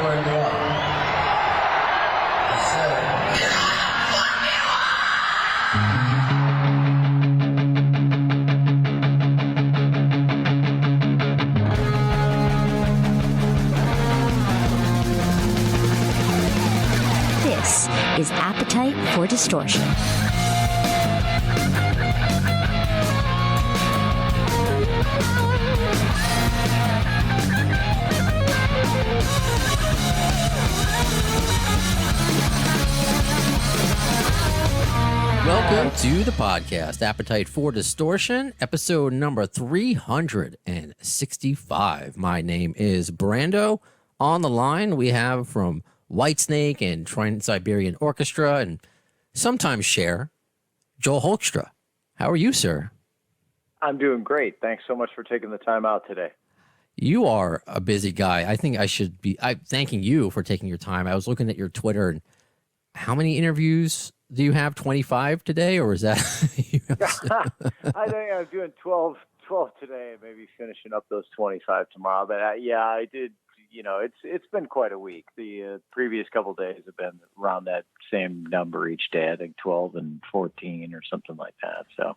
where you are. Yes, sir. This is Appetite for Distortion. Welcome to the podcast, Appetite for Distortion, episode number 365. My name is Brando. On the line, we have from Whitesnake and Trans-Siberian Orchestra and sometimes Cher, Joel Hoekstra. How are you, sir? I'm doing great. Thanks so much for taking the time out today. You are a busy guy. I think I should be thanking you for taking your time. I was looking at your Twitter, and how many interviews do you have? 25 today, or is that? I think I'm doing 12 today, maybe finishing up those 25 tomorrow. But yeah, I did. You know, it's been quite a week. The previous couple of days have been around that same number each day. I think 12 and 14 or something like that. So,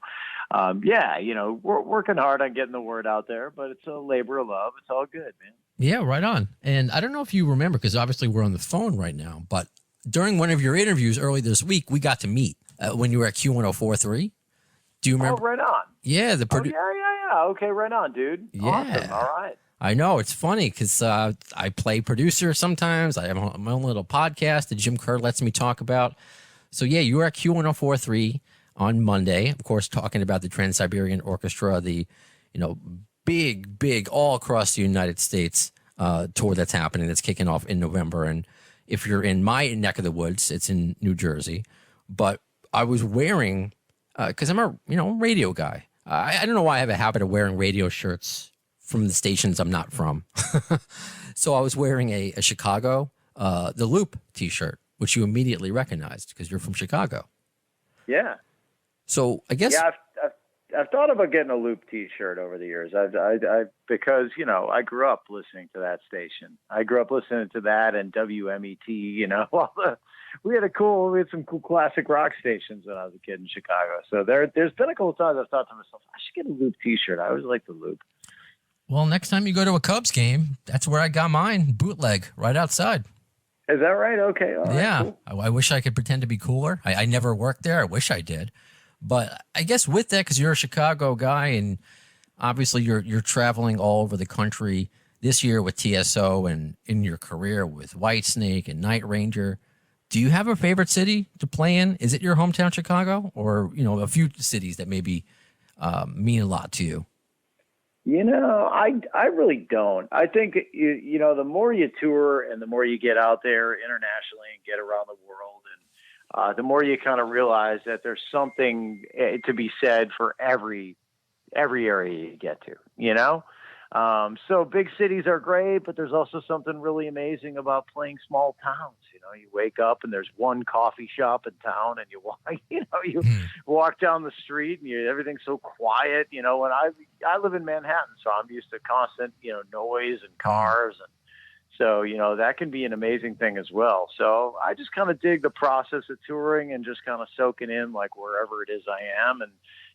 yeah, you know, we're working hard on getting the word out there, but it's a labor of love. It's all good, man. Yeah, right on. And I don't know if you remember, because obviously we're on the phone right now, but during one of your interviews early this week, we got to meet when you were at Q1043. Do you remember? Oh, right on. Yeah. Yeah. Okay, right on, dude. Yeah. Awesome. All right. I know. It's funny because I play producer sometimes. I have my own little podcast that Jim Kerr lets me talk about. So, yeah, you were at Q1043 on Monday, of course, talking about the Trans-Siberian Orchestra, the, you know, big, all across the United States tour that's happening, that's kicking off in November. And if you're in my neck of the woods, it's in New Jersey. But I was wearing, because I'm a radio guy. I don't know why I have a habit of wearing radio shirts from the stations I'm not from. So I was wearing a Chicago, the Loop t-shirt, which you immediately recognized because you're from Chicago. Yeah. So I guess. Yeah, I've thought about getting a Loop t-shirt over the years. Because, you know, I grew up listening to that station. I grew up listening to that and WMET, you know, we had some cool classic rock stations when I was a kid in Chicago. So there's been a couple of times I've thought to myself, I should get a Loop t-shirt. I always liked the Loop. Well, next time you go to a Cubs game, that's where I got mine, bootleg, right outside. Is that right? Okay. All right, yeah. Cool. I wish I could pretend to be cooler. I never worked there. I wish I did. But I guess with that, because you're a Chicago guy and obviously you're traveling all over the country this year with TSO and in your career with Whitesnake and Night Ranger, do you have a favorite city to play in? Is it your hometown Chicago, or, you know, a few cities that maybe mean a lot to you? You know, I really don't. I think, you know, the more you tour and the more you get out there internationally and get around the world, and the more you kind of realize that there's something to be said for every area you get to, you know? So big cities are great, but there's also something really amazing about playing small towns. You know, you wake up and there's one coffee shop in town, and you walk down the street and everything's so quiet. You know, when I live in Manhattan, so I'm used to constant, you know, noise and cars, and so, you know, that can be an amazing thing as well. So I just kind of dig the process of touring and just kind of soaking in, like, wherever it is I am,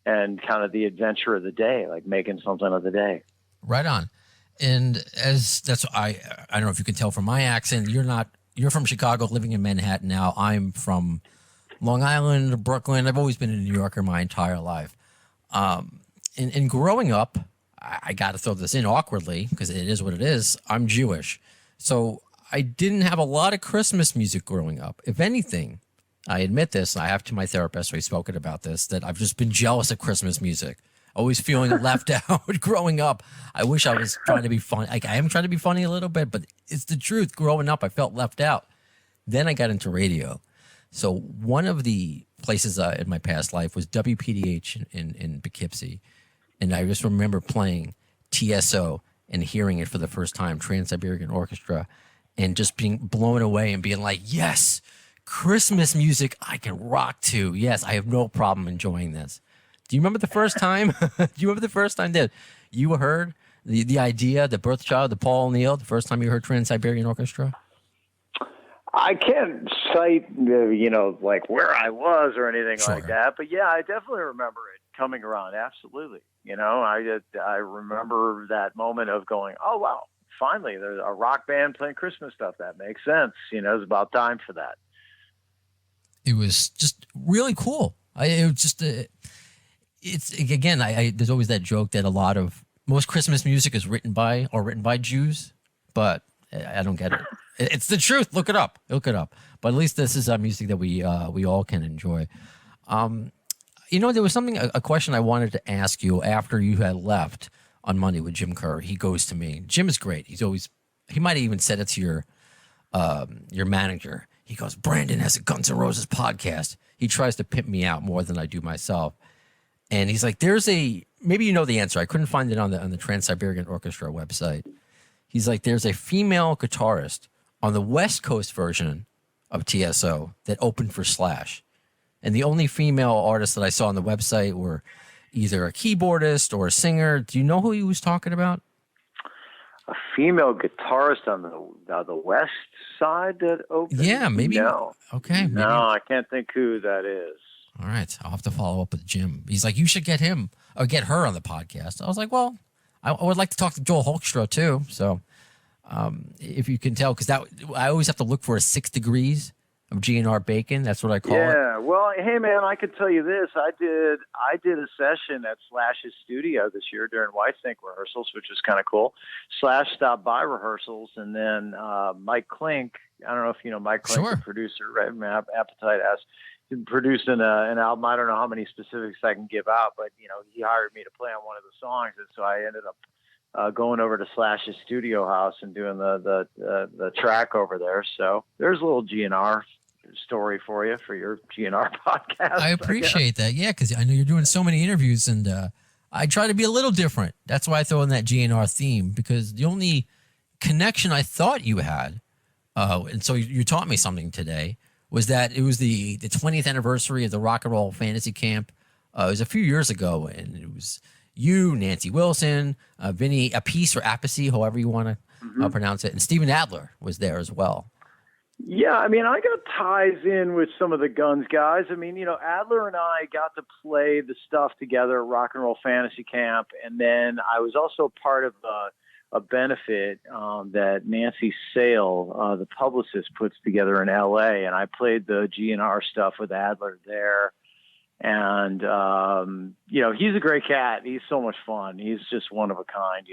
and kind of the adventure of the day, like making something of the day. Right on. And I don't know if you can tell from my accent, you're from Chicago, living in Manhattan now. I'm from Long Island, Brooklyn. I've always been a New Yorker my entire life. And growing up, I got to throw this in awkwardly because it is what it is. I'm Jewish. So I didn't have a lot of Christmas music growing up. If anything, I admit this, I have to my therapist, we've spoken about this, that I've just been jealous of Christmas music. Always feeling left out growing up. I wish I was trying to be funny. Like, I am trying to be funny a little bit, but it's the truth. Growing up, I felt left out. Then I got into radio. So one of the places in my past life was WPDH in Poughkeepsie. And I just remember playing TSO and hearing it for the first time, Trans-Siberian Orchestra, and just being blown away and being like, yes, Christmas music I can rock to. Yes, I have no problem enjoying this. Do you remember the first time? Do you remember the first time that you heard the idea, the birth child, the Paul O'Neill, the first time you heard Trans-Siberian Orchestra? I can't cite, like where I was or anything like that. But yeah, I definitely remember it coming around. Absolutely. I remember that moment of going, oh, wow, finally there's a rock band playing Christmas stuff. That makes sense. It's about time for that. It was just really cool. It was just, it's again, there's always that joke that most Christmas music is written by Jews, but I don't get it. It's the truth. Look it up. But at least this is music that we all can enjoy. There was a question I wanted to ask you after you had left on Monday with Jim Kerr. He goes to me. Jim is great. He might have even said it to your manager. He goes, Brandon has a Guns N' Roses podcast. He tries to pimp me out more than I do myself. And he's like, maybe you know the answer. I couldn't find it on the Trans-Siberian Orchestra website. He's like, there's a female guitarist on the West Coast version of TSO that opened for Slash. And the only female artists that I saw on the website were either a keyboardist or a singer. Do you know who he was talking about? A female guitarist on the West side that opened? Yeah, maybe. No. Okay. Maybe. No, I can't think who that is. All right. I'll have to follow up with Jim. He's like, you should get him or get her on the podcast. I was like, well, I would like to talk to Joel Hoekstra too. So if you can tell, because I always have to look for a 6 degrees of GNR bacon. That's what I call it. Yeah. Well, hey man, I could tell you this. I did a session at Slash's studio this year during Whitesnake rehearsals, which was kind of cool. Slash stopped by rehearsals, and then Mike Klink. I don't know if you know Mike Klink, the producer, right? From Appetite has produced an album. I don't know how many specifics I can give out, but he hired me to play on one of the songs, and so I ended up going over to Slash's studio house and doing the track over there. So there's a little GNR story for you for your GNR podcast. I appreciate that. Yeah, because I know you're doing so many interviews, and I try to be a little different. That's why I throw in that GNR theme, because the only connection I thought you had, and so you taught me something today, was that it was the 20th anniversary of the Rock and Roll Fantasy Camp. It was a few years ago, and it was you, Nancy Wilson, Vinny Appice or Appice, however you want to pronounce it, and Steven Adler was there as well. Yeah, I mean, I got ties in with some of the Guns guys. I mean, Adler and I got to play the stuff together at Rock and Roll Fantasy Camp, and then I was also part of a benefit that Nancy Sale, the publicist, puts together in L.A., and I played the GNR stuff with Adler there. And, he's a great cat. He's so much fun. He's just one of a kind,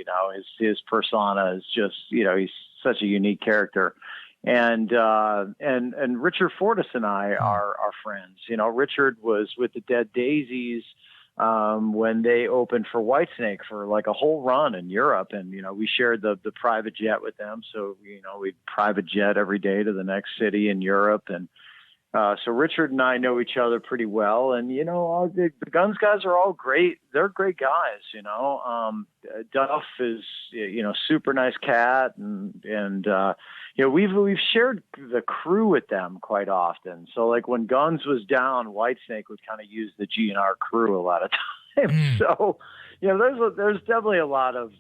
his persona is just, he's such a unique character. And Richard Fortas and I are friends. Richard was with the Dead Daisies when they opened for Whitesnake for like a whole run in Europe. And, we shared the private jet with them. So, we'd private jet every day to the next city in Europe. And so Richard and I know each other pretty well. And, the Guns guys are all great. They're great guys, Duff is, super nice cat. And we've shared the crew with them quite often. So like when Guns was down, Whitesnake would kind of use the GNR crew a lot of times. So, there's definitely a lot of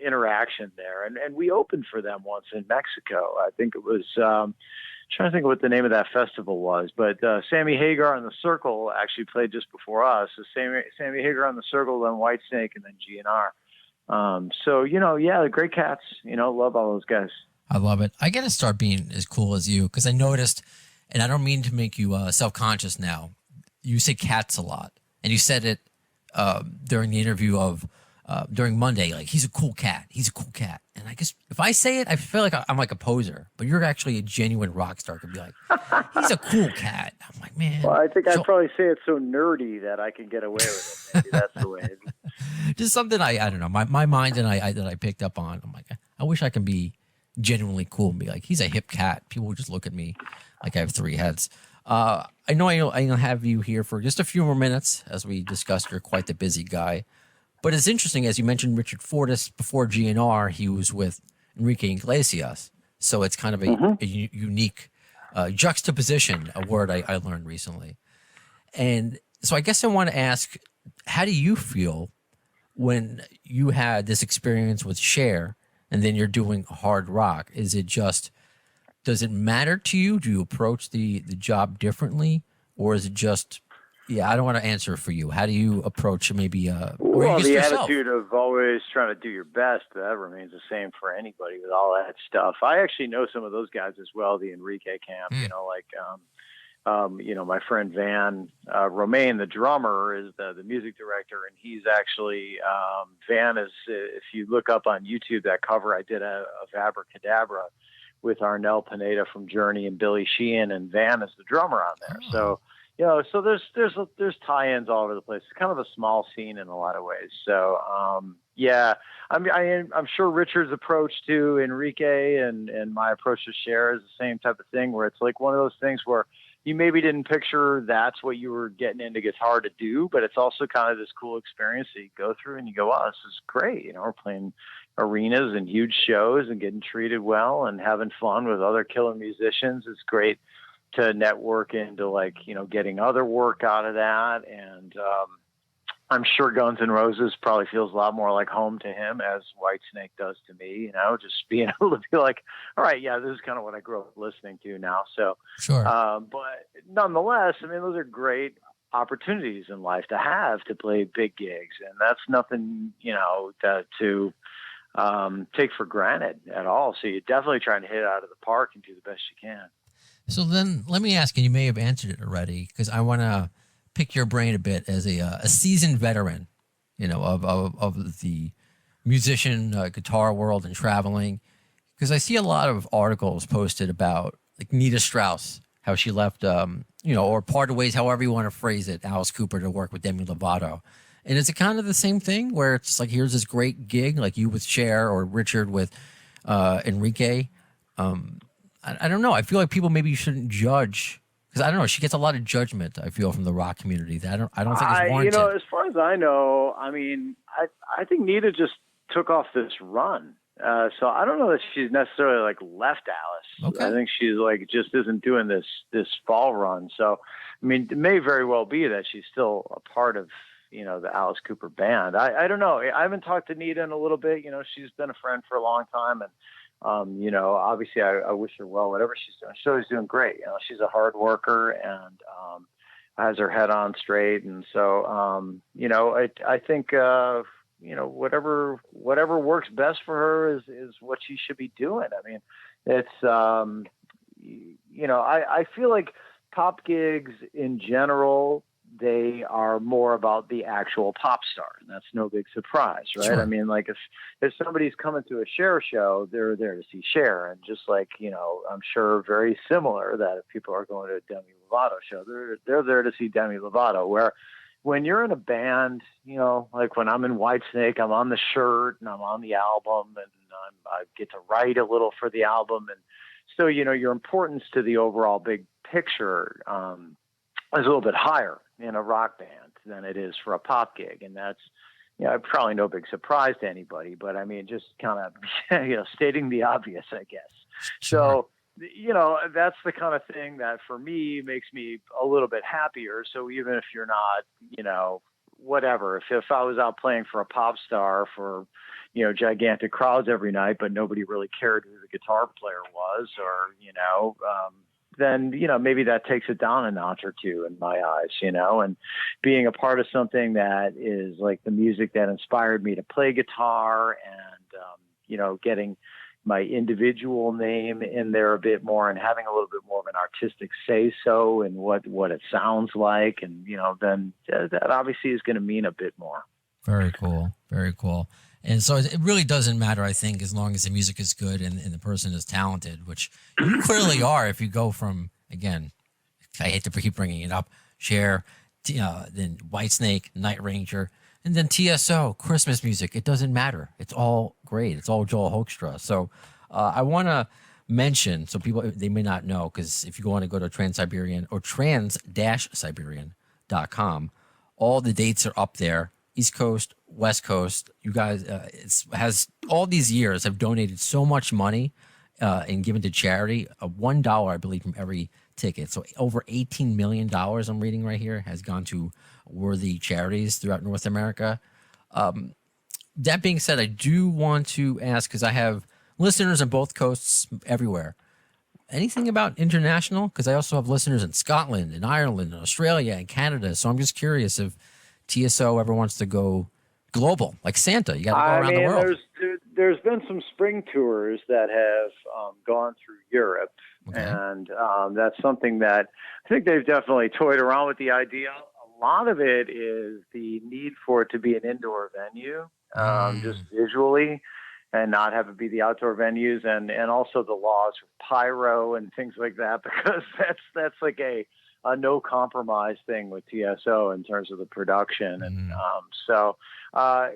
interaction there. And we opened for them once in Mexico. I think it was, trying to think of what the name of that festival was, but Sammy Hagar and the Circle actually played just before us. So Sammy Hagar on the Circle, then Whitesnake, and then GNR. So the great cats. Love all those guys. I love it. I got to start being as cool as you, because I noticed, and I don't mean to make you self-conscious now. You say cats a lot, and you said it during the interview during Monday, like, he's a cool cat. He's a cool cat. And I guess if I say it, I feel like I'm like a poser, but you're actually a genuine rock star. Could be like, he's a cool cat. I'm like, man. Well, I think I'd probably say it so nerdy that I can get away with it. Maybe that's the way. Just something I don't know. My mind and I picked up on. I'm like, I wish I can be genuinely cool and be like, he's a hip cat. People would just look at me like I have 3 heads. I know I'll have you here for just a few more minutes. As we discussed, you're quite the busy guy. But it's interesting, as you mentioned, Richard Fortas, before GNR, he was with Enrique Iglesias. So it's kind of a unique juxtaposition, a word I learned recently. And so I guess I want to ask, how do you feel when you had this experience with Cher and then you're doing hard rock? Is it just does it matter to you? Do you approach the job differently, or is it just, yeah, I don't want to answer for you. How do you approach maybe, or you Well, just the yourself? attitude of always trying to do your best, that remains the same for anybody with all that stuff. I actually know some of those guys as well, the Enrique camp, my friend Van Romain, the drummer, is the music director, and he's actually Van is. If you look up on YouTube that cover, I did a Abracadabra with Arnel Pineda from Journey and Billy Sheehan, and Van is the drummer on there. Oh. So so there's tie-ins all over the place. It's kind of a small scene in a lot of ways. So I'm sure Richard's approach to Enrique and my approach to Cher is the same type of thing, where it's like one of those things where you maybe didn't picture that's what you were getting into guitar to do, but it's also kind of this cool experience that you go through and you go, wow, this is great. We're playing arenas and huge shows and getting treated well and having fun with other killer musicians. It's great to network into getting other work out of that. And I'm sure Guns N' Roses probably feels a lot more like home to him as Whitesnake does to me, just being able to be like, all right, yeah, this is kind of what I grew up listening to now. So, Sure. But nonetheless, those are great opportunities in life to have to play big gigs. And that's nothing, to take for granted at all. So you're definitely trying to hit it out of the park and do the best you can. So then let me ask, and you may have answered it already, because I want to pick your brain a bit as a seasoned veteran, of the musician guitar world and traveling, because I see a lot of articles posted about like Nita Strauss, how she left, or parted ways, however you want to phrase it, Alice Cooper to work with Demi Lovato. And is it kind of the same thing where it's like, here's this great gig, like you with Cher or Richard with Enrique? I don't know. I feel like people maybe shouldn't judge, because I don't know. She gets a lot of judgment, I feel, from the rock community. That I don't think it's warranted. As far as I know, I think Nita just took off this run. So I don't know that she's necessarily left Alice. Okay. I think she's just isn't doing this fall run. So, it may very well be that she's still a part of, the Alice Cooper band. I don't know. I haven't talked to Nita in a little bit. She's been a friend for a long time, and obviously I wish her well, whatever she's doing. She's doing great. She's a hard worker and has her head on straight. And so, I think, whatever works best for her is what she should be doing. It's, I feel like pop gigs in general, they are more about the actual pop star, and that's no big surprise, right? Sure. If somebody's coming to a Cher show, they're there to see Cher, and just I'm sure very similar that if people are going to a Demi Lovato show, they're there to see Demi Lovato. Where when you're in a band, like when I'm in Whitesnake, I'm on the shirt and I'm on the album, and I get to write a little for the album, and so your importance to the overall big picture is a little bit higher in a rock band than it is for a pop gig. And that's, probably no big surprise to anybody, but just kind of, stating the obvious, I guess. Sure. So, that's the kind of thing that for me makes me a little bit happier. So even if you're not, whatever, if I was out playing for a pop star for, gigantic crowds every night, but nobody really cared who the guitar player was, or, then, maybe that takes it down a notch or two in my eyes, and being a part of something that is like the music that inspired me to play guitar and, getting my individual name in there a bit more and having a little bit more of an artistic say so and what it sounds like. And, then that obviously is going to mean a bit more. Very cool. Very cool. And so it really doesn't matter, I think, as long as the music is good and the person is talented, which you clearly are. If you go from, again, I hate to keep bringing it up, Cher, then Whitesnake, Night Ranger, and then TSO, Christmas music. It doesn't matter. It's all great. It's all Joel Hoekstra. So I want to mention, so people, they may not know, because if you want to go to Trans-Siberian or trans-siberian.com, all the dates are up there. East Coast, West Coast, you guys has all these years have donated so much money and given to charity. $1, I believe, from every ticket. So over $18 million, I'm reading right here, has gone to worthy charities throughout North America. That being said, I do want to ask, because I have listeners on both coasts everywhere. anything about international? Because I also have listeners in Scotland and Ireland and Australia and Canada. So I'm just curious if TSO ever wants to go global, like Santa. You got to go around the world. There's been some spring tours that have gone through Europe, Okay. and that's something that I think they've definitely toyed around with the idea. A lot of it is the need for it to be an indoor venue, just visually, and not have it be the outdoor venues, and also the laws for pyro and things like that, because that's like a no compromise thing with TSO in terms of the production. And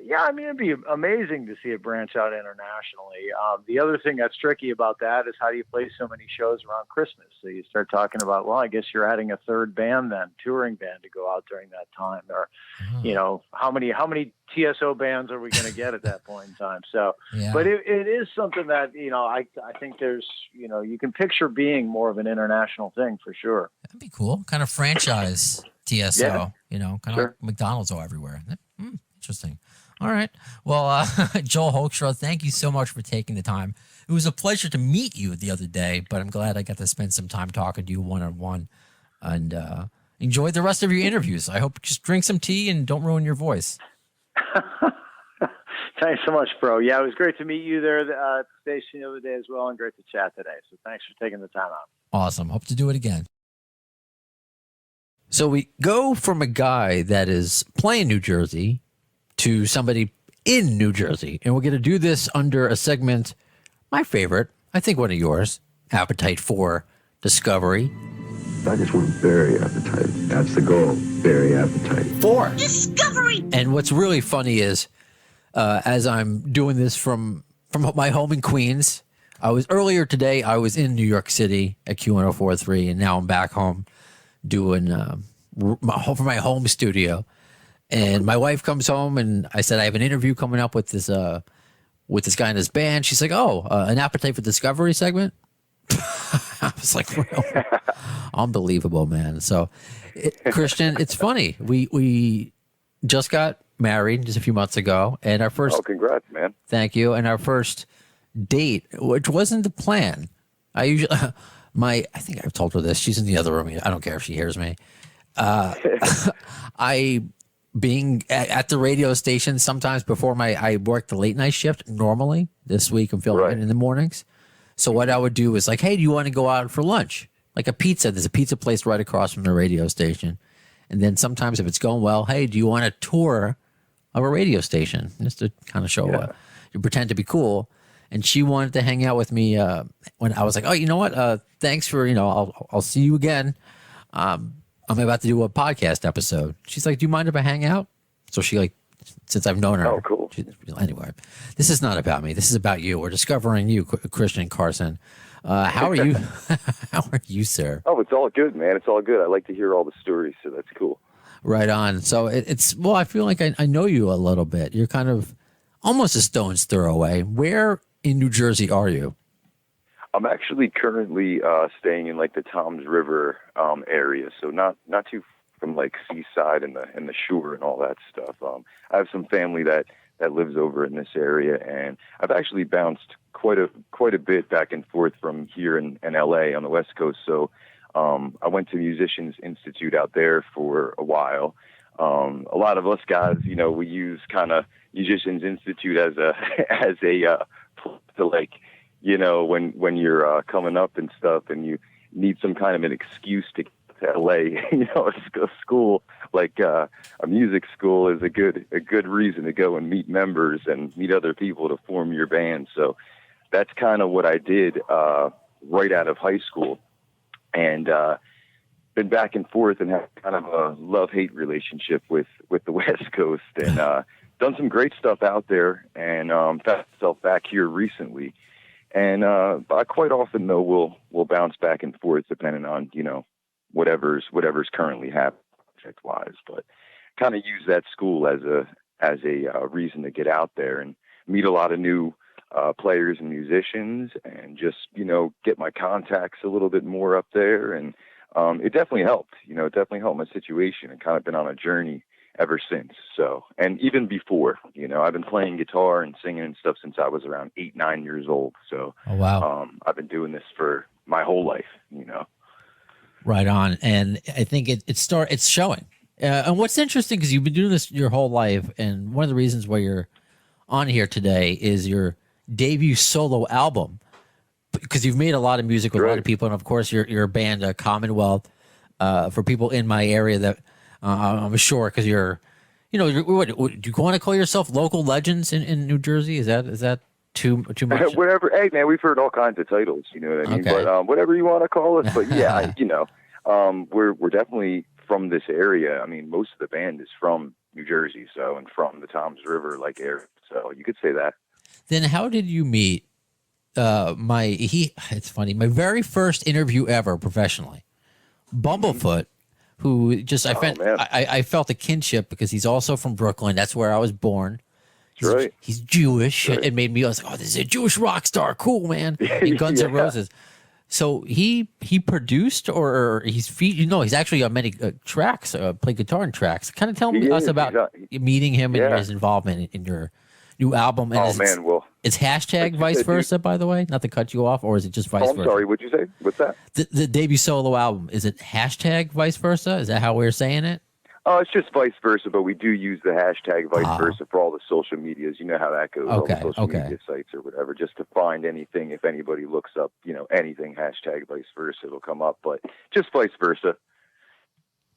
yeah, I mean, it'd be amazing to see it branch out internationally. The other thing that's tricky about that is how do you play so many shows around Christmas? So you start talking about, well, I guess you're adding a third band then, touring band, to go out during that time. Or, you know, how many TSO bands are we going to get at that point in time? So, but it is something that, you know, I think there's, you know, you can picture being more of an international thing for sure. That'd be cool. Kind of franchise TSO, you know, kind of like McDonald's all everywhere. Interesting. All right. Well, Joel Hoekstra, thank you so much for taking the time. It was a pleasure to meet you the other day, but I'm glad I got to spend some time talking to you one-on-one, and enjoy the rest of your interviews. I hope you just drink some tea and don't ruin your voice. Thanks so much, bro. Yeah, it was great to meet you there at the station the other day as well, and great to chat today. So thanks for taking the time out. Awesome. Hope to do it again. So we go from a guy that is playing New Jersey to somebody in New Jersey. And we're going to do this under a segment, my favorite, I think one of yours, Appetite for Discovery. I just want to bury appetite. That's the goal, bury appetite. For Discovery. And what's really funny is, as I'm doing this from my home in Queens, earlier today, I was in New York City at Q1043, and now I'm back home doing from my home studio. And my wife comes home, and I said I have an interview coming up with this guy in his band. She's like, "Oh, an Appetite for Discovery segment." I was like, "Real, unbelievable, man." So, Christian, it's funny. We just got married just a few months ago, and our first. Oh, congrats, man! Thank you. And our first date, which wasn't the plan. I think I've told her this. She's in the other room. I don't care if she hears me. Being at the radio station sometimes before I work the late night shift normally. This week I'm filming in the mornings. So what I would do is like, hey, do you want to go out for lunch? Like a pizza. There's a pizza place right across from the radio station. And then sometimes if it's going well, hey, do you want a tour of a radio station? Just to kind of show you pretend to be cool. And she wanted to hang out with me when I was like, oh, you know what? Thanks for, I'll see you again. I'm about to do a podcast episode. She's like, do you mind if I hang out? So she since I've known her. Oh, cool. Anyway, this is not about me. This is about you. We're discovering you, Christian Carson. How are you? How are you, sir? Oh, it's all good, man. It's all good. I like to hear all the stories, so that's cool. Right on. So I feel like I know you a little bit. You're kind of almost a stone's throw away. Where in New Jersey are you? I'm actually currently staying in the Toms River area, so not too from Seaside and the shore and all that stuff. I have some family that lives over in this area, and I've actually bounced quite a bit back and forth from here in LA on the West Coast. So I went to Musicians Institute out there for a while. A lot of us guys, we use kind of Musicians Institute as a to when you're coming up and stuff, and you need some kind of an excuse to get to LA, a school like a music school is a good reason to go and meet members and meet other people to form your band. So that's kind of what I did right out of high school, and been back and forth and have kind of a love-hate relationship with the West Coast, and done some great stuff out there, and found myself back here recently. And but quite often though we'll bounce back and forth depending on whatever's currently happening project wise. But kind of use that school as a reason to get out there and meet a lot of new players and musicians, and just get my contacts a little bit more up there. And it definitely helped. It definitely helped my situation, and kind of been on a journey ever since. So, and even before, I've been playing guitar and singing and stuff since I was around 8-9 years old. So, oh, wow. I've been doing this for my whole life, Right on. And I think it's showing. And what's interesting, because you've been doing this your whole life, and one of the reasons why you're on here today is your debut solo album, because you've made a lot of music with a lot of people, and of course your band Commonwealth. For people in my area that I'm sure, because you're what, do you want to call yourself local legends in New Jersey? Is that too much? Whatever. Hey man, we've heard all kinds of titles, you know what I mean? Okay. But whatever you want to call us. But yeah, we're definitely from this area. I mean, most of the band is from New Jersey, and from the Toms River area. So you could say that. Then how did you meet? It's funny. My very first interview ever professionally, Bumblefoot, who just I felt a kinship because he's also from Brooklyn. That's where I was born. He's Jewish. Right. It made me, I was like, oh, this is a Jewish rock star. Cool, man. In Guns N' Roses. So he produced, or he's actually on many tracks, played guitar in tracks. Kind of tell us about meeting him and his involvement in your new album. And it's hashtag vice versa, by the way, not to cut you off, or is it just vice versa? I'm sorry, what'd you say? What's that? The debut solo album, is it hashtag vice versa? Is that how we're saying it? Oh, it's just vice versa, but we do use the hashtag vice versa for all the social medias. You know how that goes, all the social media sites or whatever, just to find anything. If anybody looks up, anything, hashtag vice versa, it'll come up, but just vice versa.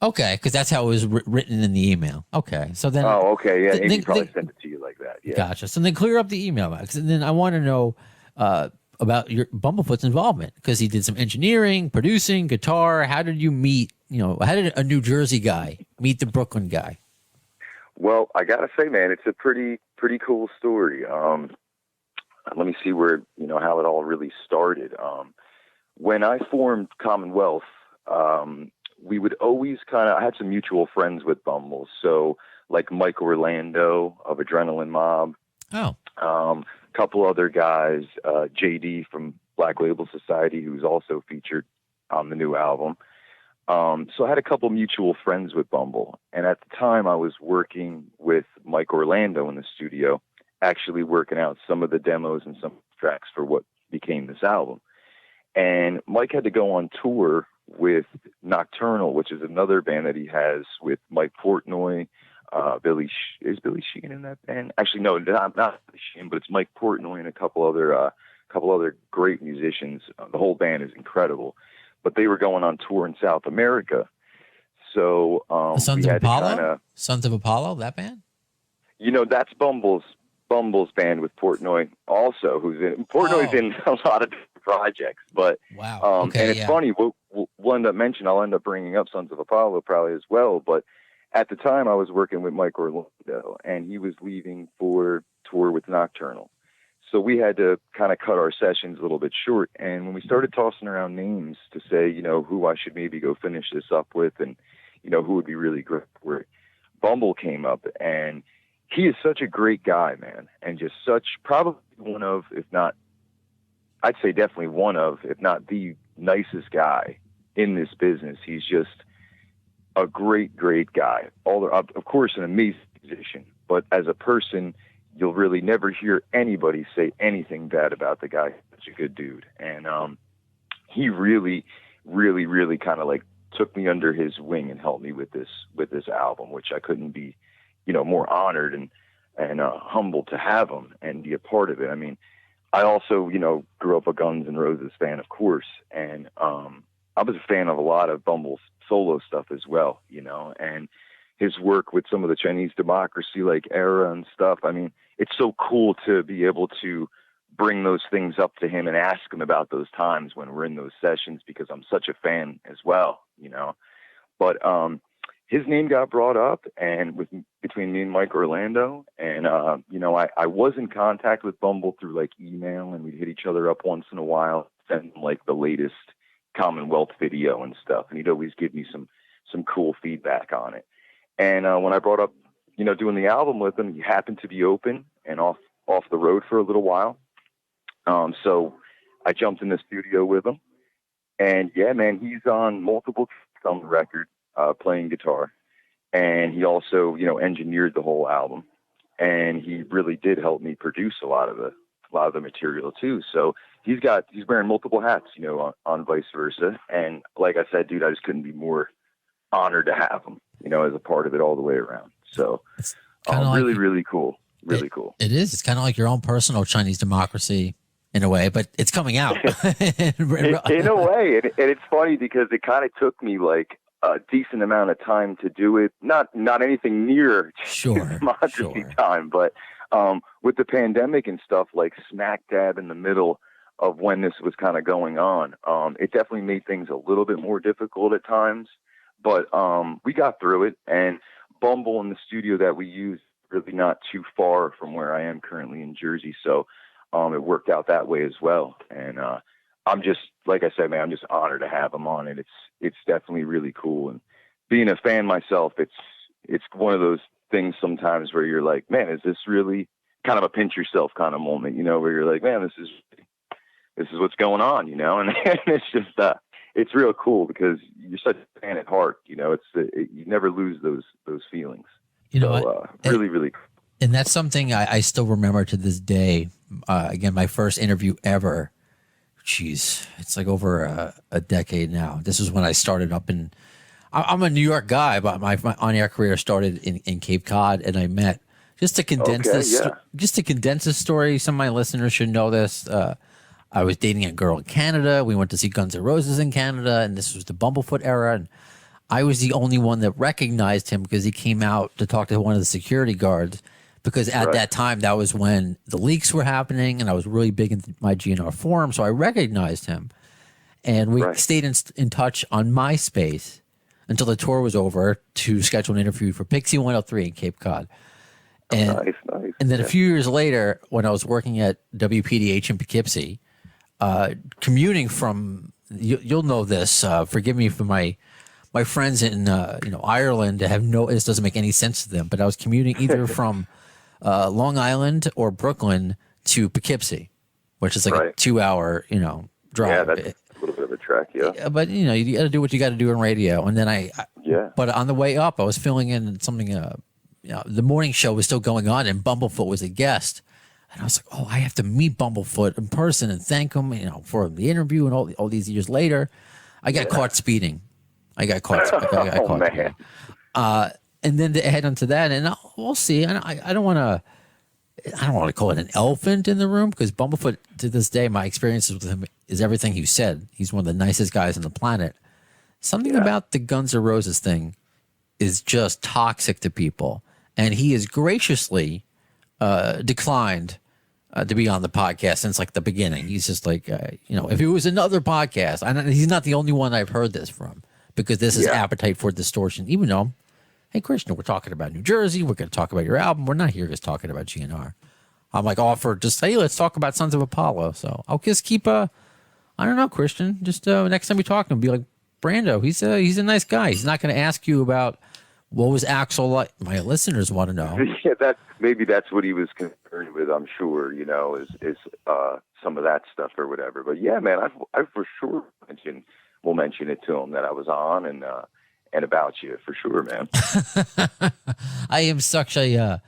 Okay, because that's how it was written in the email. Okay, so then... Oh, okay, yeah, Amy probably sent it to you like that, yeah. Gotcha. So then clear up the email, Max. And then I want to know about your Bumblefoot's involvement, because he did some engineering, producing, guitar. How did you meet, how did a New Jersey guy meet the Brooklyn guy? Well, I got to say, man, it's a pretty cool story. Let me see where, how it all really started. When I formed Commonwealth, we would always I had some mutual friends with Bumble. So like Mike Orlando of Adrenaline Mob. Oh. Couple other guys, JD from Black Label Society, who's also featured on the new album. So I had a couple mutual friends with Bumble. And at the time I was working with Mike Orlando in the studio, actually working out some of the demos and some tracks for what became this album. And Mike had to go on tour with Nocturnal, which is another band that he has with Mike Portnoy. Is Billy Sheehan in that band? Actually, no, not Billy Sheehan, but it's Mike Portnoy and a couple other great musicians. The whole band is incredible, but they were going on tour in South America. So the Sons of Apollo, Sons of Apollo, that band. That's Bumble's band with Portnoy also, who's in Portnoy's in a lot of projects, but wow. Okay, and it's funny. We'll end up mentioning. I'll end up bringing up Sons of Apollo probably as well. But at the time, I was working with Mike Orlando, and he was leaving for tour with Nocturnal, so we had to kind of cut our sessions a little bit short. And when we started tossing around names to say, who I should maybe go finish this up with, and who would be really great for it, Bumble came up, and he is such a great guy, man, and just probably one of, if not, I'd say definitely one of, if not the nicest guy in this business. He's just a great, great guy. Of course, an amazing musician, but as a person, you'll really never hear anybody say anything bad about the guy. Such a good dude. And he really, really, really kind of like took me under his wing and helped me with this album, which I couldn't be, more honored and humbled to have him and be a part of it. I mean, I also, grew up a Guns N' Roses fan, of course, and I was a fan of a lot of Bumble's solo stuff as well, and his work with some of the Chinese Democracy, like Era and stuff. I mean, it's so cool to be able to bring those things up to him and ask him about those times when we're in those sessions, because I'm such a fan as well, But his name got brought up, and between me and Mike Orlando, and I was in contact with Bumble through like email, and we'd hit each other up once in a while, send him like the latest Commonwealth video and stuff, and he'd always give me some cool feedback on it. And when I brought up, doing the album with him, he happened to be open and off the road for a little while. So I jumped in the studio with him, and yeah, man, he's on multiple tracks on the record, playing guitar, and he also, engineered the whole album, and he really did help me produce a lot of a lot of the material too. So he's wearing multiple hats, you know, on vice versa. And like I said, dude, I just couldn't be more honored to have him, you know, as a part of it all the way around. So really, really cool. Really cool. It is. It's kind of like your own personal Chinese democracy in a way, but it's coming out. in a way. And it's funny because it kind of took me like a decent amount of time to do it. Not anything near democracy time, but with the pandemic and stuff, like smack dab in the middle of when this was kind of going on, it definitely made things a little bit more difficult at times. But we got through it, and Bumble in the studio that we use really not too far from where I am currently in Jersey. So it worked out that way as well. And I'm just, like I said, man, I'm just honored to have him on it. It's definitely really cool. And being a fan myself, it's one of those things sometimes where you're like, man, is this really kind of a pinch yourself kind of moment, you know, where you're like, man, this is what's going on, you know? And it's just, it's real cool because you're such a fan at heart, you know, you never lose those feelings. You know, really, really cool. And that's something I still remember to this day. Again, my first interview ever. Jeez, it's like over a decade now. This is when I started up in. I'm a New York guy, but my on-air career started in Cape Cod, and I met just to condense this story. Some of my listeners should know this. I was dating a girl in Canada. We went to see Guns N' Roses in Canada, and this was the Bumblefoot era. And I was the only one that recognized him because he came out to talk to one of the security guards. Because at that time, that was when the leaks were happening, and I was really big in my GN'R forum, so I recognized him. And we stayed in touch on MySpace until the tour was over to schedule an interview for Pixie 103 in Cape Cod. And, nice. And then a few years later, when I was working at WPDH in Poughkeepsie, commuting from, you'll know this, forgive me for my friends in Ireland this doesn't make any sense to them, but I was commuting either from Long Island or Brooklyn to Poughkeepsie, which is like a 2-hour, drive. Yeah, that's a little bit of a trek, yeah. But you got to do what you got to do in radio. And then but on the way up, I was filling in something. The morning show was still going on, and Bumblefoot was a guest. And I was like, I have to meet Bumblefoot in person and thank him, for the interview. And all these years later, I got caught speeding. I got caught. Man. And then to add on to that, and we'll see. I don't want to call it an elephant in the room, because Bumblefoot, to this day, my experiences with him is everything you said. He's one of the nicest guys on the planet. Something about the Guns N' Roses thing is just toxic to people, and he has graciously declined to be on the podcast since like the beginning. He's just like, if it was another podcast, he's not the only one I've heard this from, because this is Appetite for Distortion. Even though, hey, Christian, we're talking about New Jersey. We're going to talk about your album. We're not here just talking about GNR. I'm like, hey, let's talk about Sons of Apollo. So I'll just keep I don't know, Christian. Just next time we talk to him, be like, Brando, he's a nice guy. He's not going to ask you about what was Axl like. My listeners want to know. Yeah, maybe that's what he was concerned with. I'm sure, is some of that stuff or whatever. But yeah, man, I for sure will mention it to him that I was on and about you for sure, man. I am such a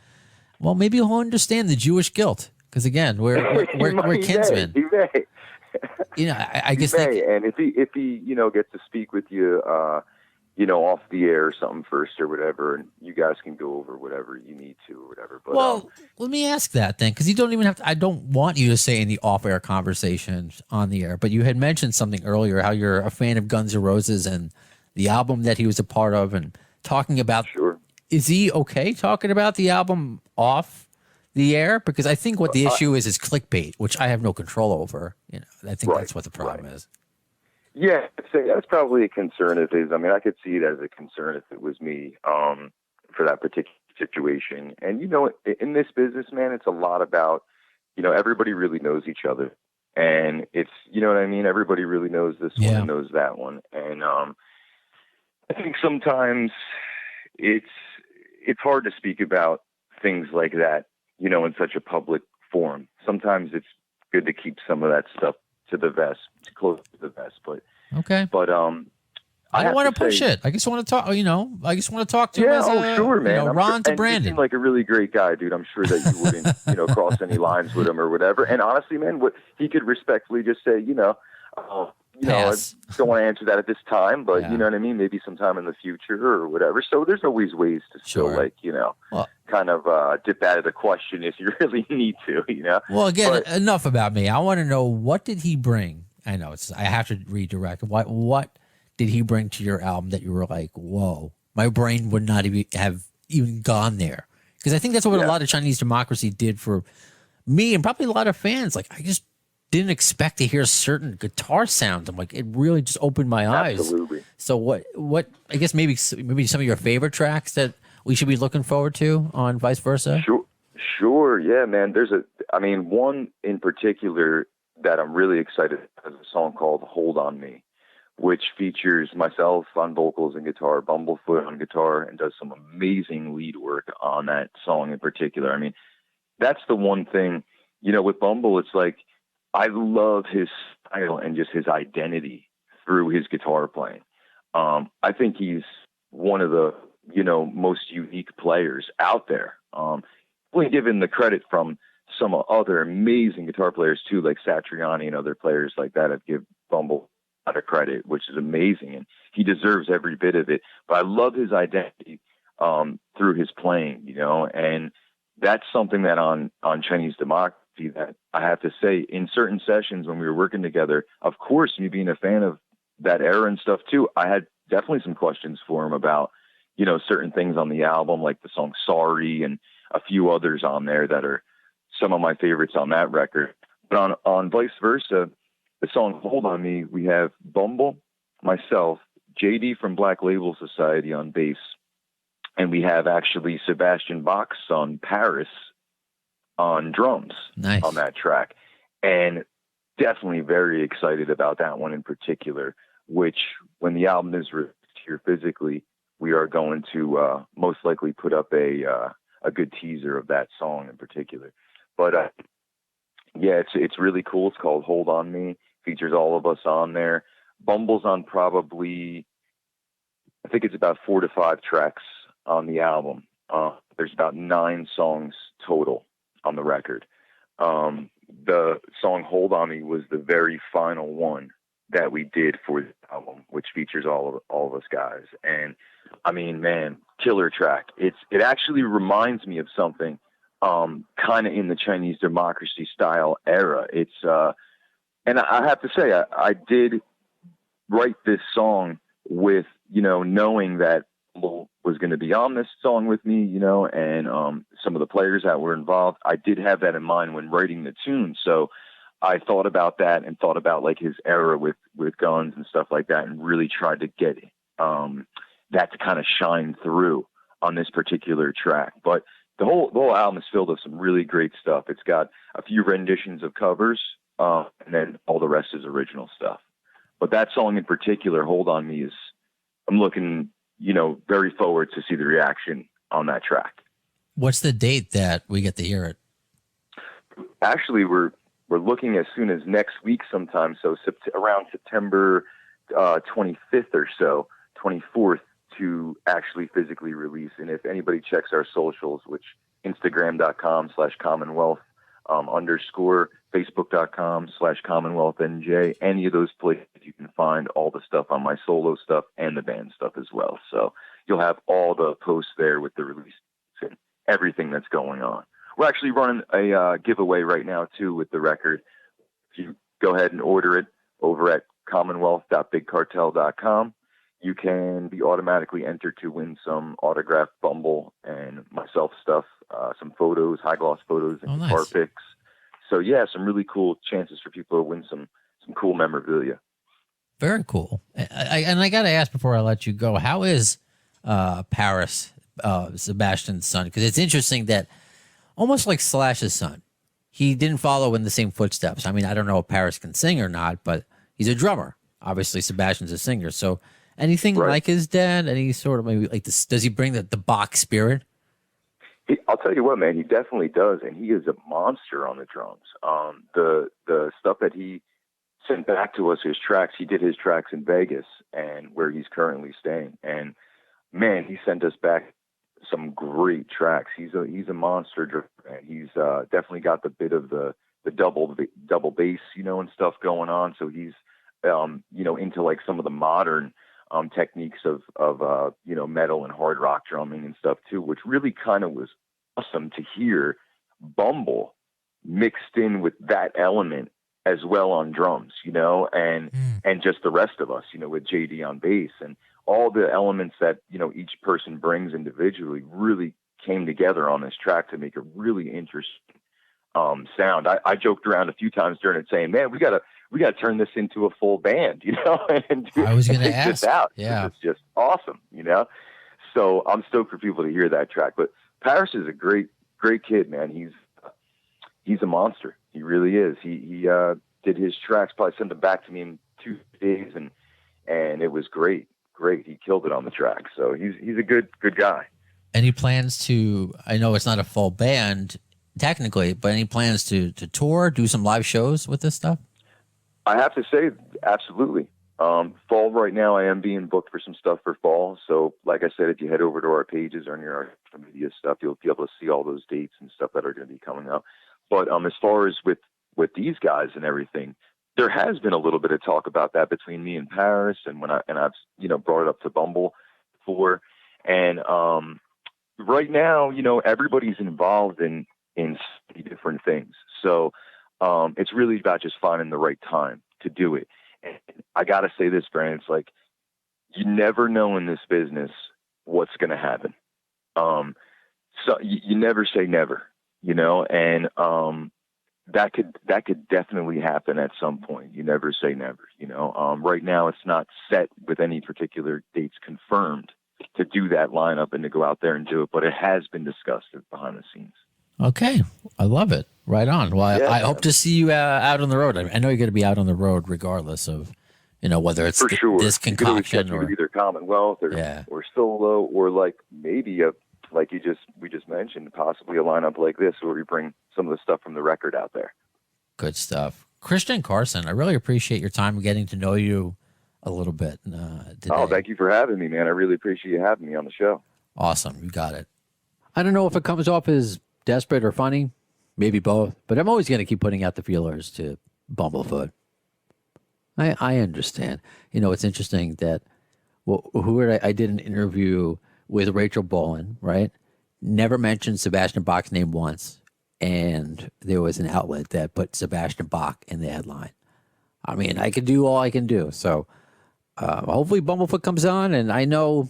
maybe he'll understand the Jewish guilt, because again, we're kinsmen. He may. I guess. And if he gets to speak with you, off the air or something first or whatever, and you guys can go over whatever you need to or whatever. But let me ask that then, because you don't even have to. I don't want you to say any off-air conversations on the air, but you had mentioned something earlier, how you're a fan of Guns N' Roses and the album that he was a part of, and talking about. Sure. Is he okay talking about the album off the air? Because I think what the issue is clickbait, which I have no control over. I think that's what the problem is. Yeah, I'd say that's probably a concern of his. I mean, I could see it as a concern if it was me for that particular situation. And, in this business, man, it's a lot about, everybody really knows each other. And it's, you know what I mean? Everybody really knows this one and knows that one. And I think sometimes it's hard to speak about things like that, in such a public forum. Sometimes it's good to keep some of that stuff to the vest, close to the vest. But I don't have want to push say, it. I just want to talk. I just want to talk to him Yeah, as sure, man. I'm Ron sure, to and you Brandon. seem like a really great guy, dude. I'm sure that you wouldn't, cross any lines with him or whatever. And honestly, man, what he could respectfully just say, I Pass. don't want to answer that at this time, but Yeah. you know what I mean? Maybe sometime in the future or whatever. So there's always ways to still Sure. Well, kind of dip out of the question if you really need to, Well, again, But- enough about me. I want to know, what did he bring? I know I have to redirect. What did he bring to your album that you were like, whoa, my brain would not have even gone there? Because I think that's what a lot of Chinese Democracy did for me and probably a lot of fans. Like, I just didn't expect to hear certain guitar sounds. I'm like, it really just opened my eyes. Absolutely. So what? I guess maybe some of your favorite tracks that we should be looking forward to on Vice Versa. Sure. Yeah, man. One in particular that I'm really excited about is a song called "Hold on Me," which features myself on vocals and guitar, Bumblefoot on guitar, and does some amazing lead work on that song in particular. I mean, that's the one thing, with Bumble, it's like, I love his style and just his identity through his guitar playing. I think he's one of the, most unique players out there. Really given the credit from some other amazing guitar players too, like Satriani and other players like that. I'd give Bumble a lot of credit, which is amazing, and he deserves every bit of it. But I love his identity through his playing, and that's something that on Chinese Democracy that I have to say, in certain sessions when we were working together, of course, me being a fan of that era and stuff too, I had definitely some questions for him about, certain things on the album, like the song Sorry and a few others on there that are some of my favorites on that record. But on Vice Versa, the song Hold on Me, we have Bumble, myself, JD from Black Label Society on bass, and we have actually Sebastian Bach's son, Paris, on drums. Nice. On that track. And definitely very excited about that one in particular, which when the album is released here physically, we are going to most likely put up a good teaser of that song in particular. But it's really cool. It's called Hold on Me. Features all of us on there. Bumble's on probably, I think it's about 4 to 5 tracks on the album. There's about 9 songs total on the record. The song Hold on Me was the very final one that we did for the album, which features all of us guys. And I mean, man, killer track. It actually reminds me of something kind of in the Chinese Democracy style era. It's and I have to say, I did write this song with, knowing that was going to be on this song with me, and some of the players that were involved. I did have that in mind when writing the tune. So I thought about that and thought about like his era with guns and stuff like that, and really tried to get that to kind of shine through on this particular track. But the whole album is filled with some really great stuff. It's got a few renditions of covers, and then all the rest is original stuff. But that song in particular, Hold on Me, I'm looking, very forward to see the reaction on that track. What's the date that we get to hear it? Actually, we're looking as soon as next week sometime. So around September 25th or so, 24th, to actually physically release. And if anybody checks our socials, which Instagram.com/Commonwealth _ Facebook.com/CommonwealthNJ, any of those places, you can find all the stuff on my solo stuff and the band stuff as well. So you'll have all the posts there with the release and everything that's going on. We're actually running a giveaway right now too with the record. If you go ahead and order it over at commonwealth.bigcartel.com, you can be automatically entered to win some autographed Bumble and myself stuff, some photos, high gloss photos, and guitar picks. So yeah, some really cool chances for people to win some cool memorabilia. Very cool. I got to ask before I let you go, how is Paris, Sebastian's son? Because it's interesting that almost like Slash's son, he didn't follow in the same footsteps. I mean, I don't know if Paris can sing or not, but he's a drummer. Obviously, Sebastian's a singer. So anything like his dad? Any sort of maybe like this? Does he bring the Bach spirit? I'll tell you what, man, he definitely does, and he is a monster on the drums. The stuff that he sent back to us his tracks. He did his tracks in Vegas and where he's currently staying. And man, he sent us back some great tracks. He's a monster drummer, man. He's definitely got the bit of the double bass, and stuff going on. So he's into like some of the modern techniques of metal and hard rock drumming and stuff too, which really kind of was awesome to hear Bumble mixed in with that element as well on drums, and just the rest of us, with JD on bass, and all the elements that, each person brings individually really came together on this track to make a really interesting sound. I joked around a few times during it saying, man, we gotta turn this into a full band, and I was going to ask. This out. Yeah. It's just awesome, So I'm stoked for people to hear that track. But Paris is a great kid, man. He's a monster. He really is. He did his tracks, probably sent them back to me in 2 days, and it was great. He killed it on the track. So he's a good guy. Any plans to, I know it's not a full band technically, but any plans to tour, do some live shows with this stuff? I have to say, absolutely. Fall right now, I am being booked for some stuff for fall. So like I said, if you head over to our pages or near our social media stuff, you'll be able to see all those dates and stuff that are going to be coming up. But as far as with these guys and everything, there has been a little bit of talk about that between me and Paris, and I've brought it up to Bumble before, and right now everybody's involved in so many different things, so it's really about just finding the right time to do it. And I gotta say this, Brandon, it's like you never know in this business what's going to happen. So you never say never, and that could definitely happen at some point. You never say never, right now it's not set with any particular dates confirmed to do that lineup and to go out there and do it, but it has been discussed behind the scenes. Okay. I love it. Right on. Well, Yeah. I hope to see you out on the road. I know you're going to be out on the road regardless of, whether it's For sure. this You could always concoction catch me or with either Commonwealth or solo, or like maybe like we just mentioned, possibly a lineup like this where we bring some of the stuff from the record out there. good stuff. Christian Carson, I really appreciate your time getting to know you a little bit today. Oh, thank you for having me, man. I really appreciate you having me on the show. Awesome. You got it. I don't know if it comes off as desperate or funny, maybe both, but I'm always going to keep putting out the feelers to Bumblefoot. I understand. It's interesting that I did an interview with Rachel Bolan, right? Never mentioned Sebastian Bach's name once. And there was an outlet that put Sebastian Bach in the headline. I mean, I could do all I can do. So hopefully Bumblefoot comes on. And I know,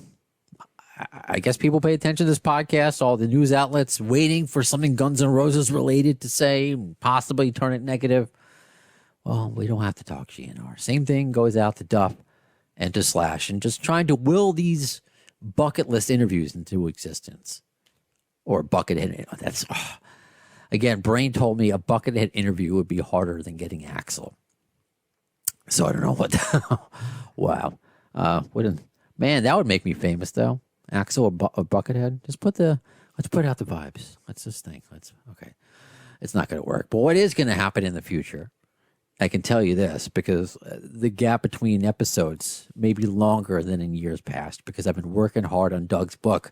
I guess people pay attention to this podcast, all the news outlets waiting for something Guns N' Roses related to say, possibly turn it negative. Well, we don't have to talk GN'R. Same thing goes out to Duff and to Slash, and just trying to will these bucket list interviews into existence. Or buckethead. That's again, Brain told me a buckethead interview would be harder than getting Axl. So I don't know what. Wow, man, that would make me famous though. Axl or buckethead. Let's put out the vibes. Let's just think. Okay. It's not going to work, but what is going to happen in the future? I can tell you this, because the gap between episodes may be longer than in years past, because I've been working hard on Doug's book,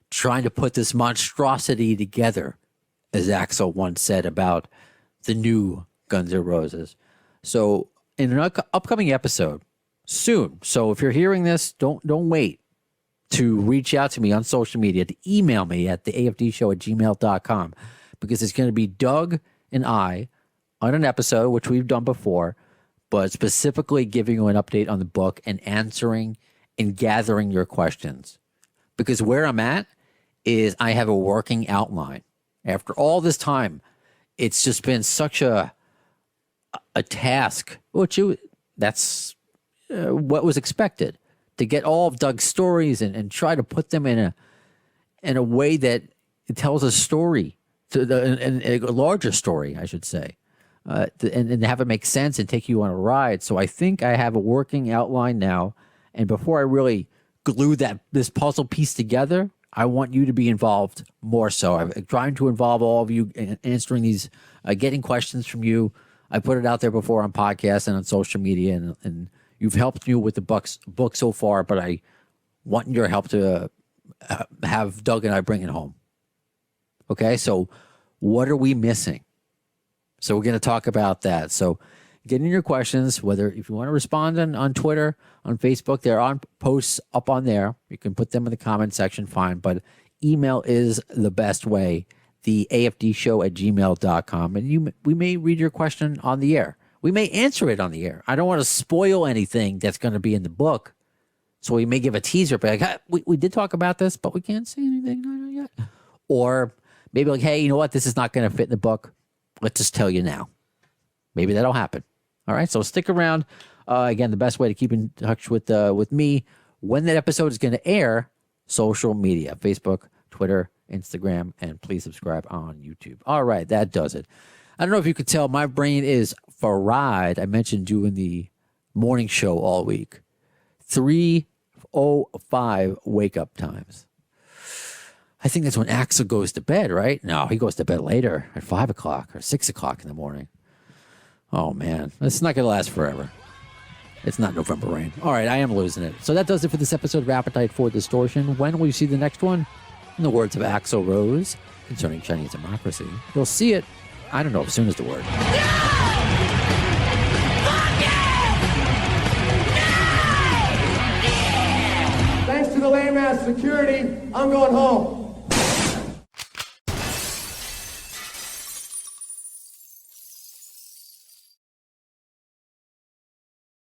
trying to put this monstrosity together, as Axl once said about the new Guns N' Roses. So in an upcoming episode soon, so if you're hearing this, don't wait to reach out to me on social media, to email me at theafdshow@gmail.com, because it's going to be Doug and I on an episode, which we've done before, but specifically giving you an update on the book and answering and gathering your questions. Because where I'm at is I have a working outline. After all this time, it's just been such a task, that's what was expected, to get all of Doug's stories and try to put them in a way that it tells a story, a larger story, I should say. And have it make sense and take you on a ride. So I think I have a working outline now. And before I really glue this puzzle piece together, I want you to be involved more so. I'm trying to involve all of you in answering these, getting questions from you, I put it out there before on podcasts and on social media, and you've helped me with the book so far, but I want your help to have Doug and I bring it home. Okay, so what are we missing? So we're going to talk about that. So get in your questions, whether if you want to respond on Twitter, on Facebook, they're on posts up on there. You can put them in the comment section, fine. But email is the best way, the afdshow@gmail.com. And we may read your question on the air. We may answer it on the air. I don't want to spoil anything that's going to be in the book. So we may give a teaser, but like, we did talk about this, but we can't say anything yet. Or maybe like, hey, you know what? This is not going to fit in the book. Let's just tell you now. Maybe that'll happen. All right, so stick around. Again, the best way to keep in touch with me when that episode is going to air, social media, Facebook, Twitter, Instagram, and please subscribe on YouTube. All right, that does it. I don't know if you could tell, my brain is fried. I mentioned doing the morning show all week. 3:05 wake-up times. I think that's when Axel goes to bed, right? No, he goes to bed later at 5 o'clock or 6 o'clock in the morning. Oh, man. It's not going to last forever. It's not November rain. All right, I am losing it. So that does it for this episode of Appetite for Distortion. When will you see the next one? In the words of Axl Rose concerning Chinese democracy, you'll see it, I don't know, as soon as the word. Thanks to the lame-ass security, I'm going home.